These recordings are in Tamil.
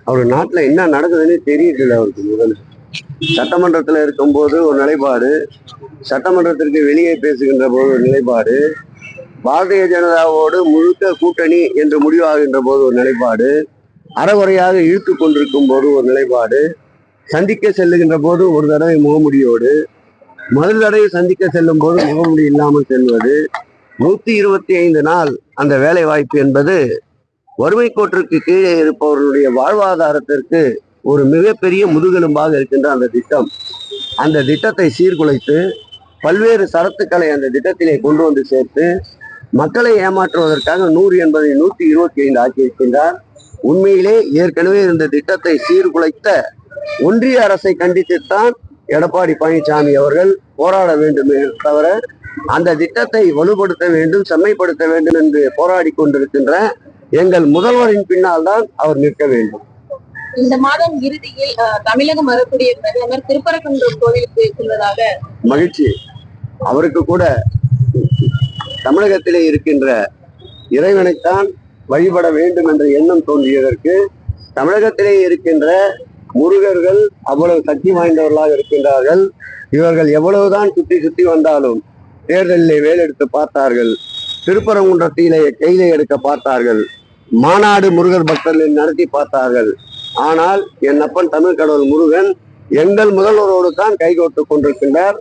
அவர் நாட்டுல என்ன நடக்குதுன்னு தெரியல அவருக்கு. முதல்ல சட்டமன்றத்துல இருக்கும்போது ஒரு நிலைப்பாடு, சட்டமன்றத்திற்கு வெளியே பேசுகின்ற போது ஒரு நிலைப்பாடு, பாரதிய ஜனதாவோடு முழுக்க கூட்டணி என்று முடிவாகின்ற போது ஒரு நிலைப்பாடு, அறகுறையாக இழுத்து கொண்டிருக்கும் போது ஒரு நிலைப்பாடு, சந்திக்க செல்லுகின்ற போது ஒரு தடவை முகமுடியோடு, முதல் தடவை சந்திக்க செல்லும் போது முகமுடி இல்லாமல் செல்வது, 125 நாள் அந்த வேலை வாய்ப்பு என்பது வறுமை கோட்டிற்கு கீழே இருப்பவர்களுடைய வாழ்வாதாரத்திற்கு ஒரு மிகப்பெரிய முதுகெலும்பாக இருக்கின்ற அந்த திட்டம். அந்த திட்டத்தை சீர்குலைத்து பல்வேறு சரத்துக்களை அந்த திட்டத்திலே கொண்டு வந்து சேர்த்து மக்களை ஏமாற்றுவதற்காக 100 என்பதை 125 ஆக்கியிருக்கின்றார். உண்மையிலே ஏற்கனவே இந்த திட்டத்தை சீர்குலைத்த ஒன்றிய அரசை கண்டித்துத்தான் எடப்பாடி பழனிசாமி அவர்கள் போராட வேண்டுமே தவிர, அந்த திட்டத்தை வலுப்படுத்த வேண்டும், செம்மைப்படுத்த வேண்டும் என்று போராடி கொண்டிருக்கின்ற எங்கள் முதல்வரின் பின்னால் தான் அவர் நிற்க வேண்டும். இந்த மாதம் இறுதியில் தமிழகம் வரக்கூடிய பிரதமர் திருப்பரங்குன்றம் கோவிலுக்கு செல்வதாக மகிழ்ச்சி. அவருக்கு கூட தமிழகத்திலே இருக்கின்ற இறைவனைத்தான் வழிபட வேண்டும் என்ற எண்ணம் தோன்றியதற்கு, தமிழகத்திலே இருக்கின்ற முருகர்கள் அவ்வளவு சக்தி வாய்ந்தவர்களாக இருக்கின்றார்கள். இவர்கள் எவ்வளவுதான் சுத்தி சுத்தி வந்தாலும் தேர்தலிலே வேலெடுத்து பார்த்தார்கள், திருப்பரங்குன்றத்திலே கையிலே எடுக்க பார்த்தார்கள், மாநாடு முருகர் பக்தர்கள் நடத்தி பார்த்தார்கள். ஆனால் என் அப்பன் தமிழ் கடவுள் முருகன் எங்கள் முதல்வரோடு தான் கைகோட்டு கொண்டிருக்கின்றார்.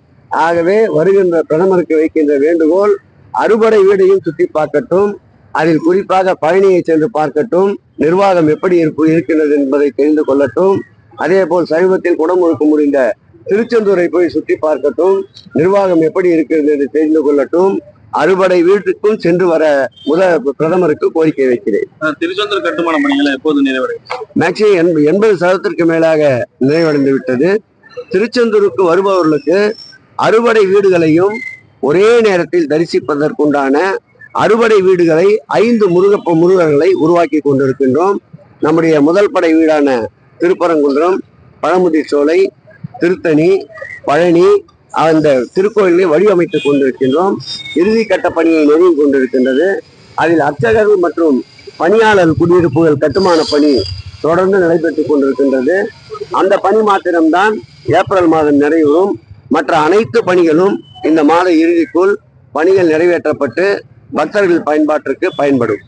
ஆகவே வருகின்ற பிரதமருக்கு வைக்கின்ற வேண்டுகோள், அறுபடை வீடையும் சுற்றி பார்க்கட்டும், அதில் குறிப்பாக பழனியை சென்று பார்க்கட்டும், நிர்வாகம் எப்படி இருக்கின்றது என்பதை தெரிந்து கொள்ளட்டும். அதே போல் சமீபத்தில் குடமுழுக்க முடிந்த திருச்செந்தூரை போய் சுற்றி பார்க்கட்டும், நிர்வாகம் எப்படி இருக்கிறது என்று தெரிந்து கொள்ளட்டும். அறுபடை வீட்டுக்கும் சென்று வர பிரதமருக்கு கோரிக்கை வைக்கிறேன். திருச்செந்தூர் கட்டுமான பணிகள் எப்போது நிறைவடையும்? மேக்சிமம் 80% மேலாக நிறைவடைந்து விட்டது. திருச்செந்தூருக்கு வருபவர்களுக்கு அறுபடை வீடுகளையும் ஒரே நேரத்தில் தரிசிப்பதற்குண்டான அறுபடை வீடுகளை 5 முருகர்களை உருவாக்கி கொண்டிருக்கின்றோம். நம்முடைய முதல் படை வீடான திருப்பரங்குன்றம், பழமுதிர்சோலை, திருத்தணி, பழனி அந்த திருக்கோயிலை வடிவமைத்துக் கொண்டிருக்கின்றோம். இறுதி கட்ட பணியை நெருங்கி கொண்டிருக்கின்றது. அதில் அர்ச்சகர்கள் மற்றும் பணியாளர் குடியிருப்புகள் கட்டுமான பணி தொடர்ந்து நடைபெற்றுக் கொண்டிருக்கின்றது. அந்த பணி மாத்திரம்தான் ஏப்ரல் மாதம் நிறைவேறும். மற்ற அனைத்து பணிகளும் இந்த மாத இறுதிக்குள் பணிகள் நிறைவேற்றப்பட்டு பக்தர்கள் பயன்பாட்டிற்கு பயன்படும்.